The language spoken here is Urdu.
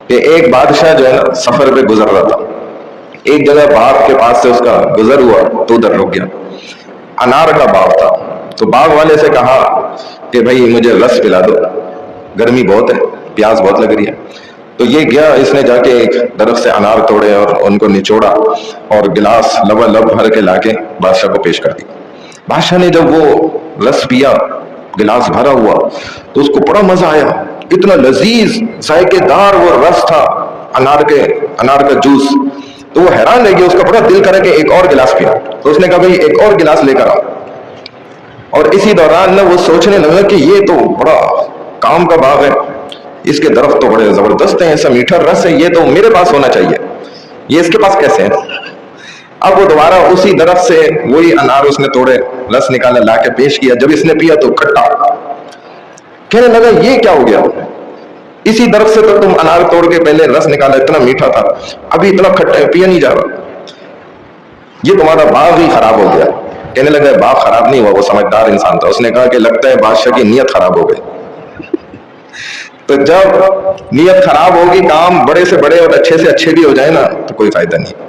کہ ایک بادشاہ جو ہے نا سفر پہ گزر رہا تھا، ایک جگہ باغ کے پاس سے اس کا گزر ہوا تو ادھر رک گیا، انار کا باغ تھا، تو باغ والے سے کہا کہ بھائی مجھے رس پلا دو، گرمی بہت ہے، پیاس بہت لگ رہی ہے۔ تو یہ گیا، اس نے جا کے ایک درخت سے انار توڑے اور ان کو نچوڑا اور گلاس لبا بھر کے لا کے بادشاہ کو پیش کر دی۔ بادشاہ نے جب وہ رس پیا، گلاس بھرا ہوا، تو اس کو بڑا مزہ آیا، اتنا لذیذ ذائقے دار وہ رس تھا، انار کا جوس۔ تو وہ حیران رہ گیا، اس کا بڑا دل کرا کہ ایک اور گلاس پیا، تو اس نے کہا بھائی ایک اور گلاس لے کر آؤ۔ اور اسی دوران نا وہ سوچنے لگا کہ یہ تو بڑا کام کا باغ ہے، اس کے درخت تو بڑے زبردست ہیں، ایسا میٹھا رس ہے، یہ تو میرے پاس ہونا چاہیے، یہ اس کے پاس کیسے ہے؟ اب وہ دوبارہ اسی درخت سے وہی انار اس نے توڑے، رس نکالا، لا کے پیش کیا، جب اس نے پیا تو کھٹا، کہنے لگا یہ کیا ہو گیا، اسی درخت سے تو تم انار توڑ کے پہلے رس نکالا، اتنا میٹھا تھا، ابھی اتنا کھٹا ہے، پیا نہیں جا رہا، یہ تمہارا باغ ہی خراب ہو گیا۔ کہنے لگا باغ خراب نہیں ہوا، وہ سمجھدار انسان تھا، اس نے کہا کہ لگتا ہے بادشاہ کی نیت خراب ہو گئی۔ تو جب نیت خراب ہوگی، کام بڑے سے بڑے اور اچھے سے اچھے بھی ہو جائے نا، تو کوئی فائدہ نہیں۔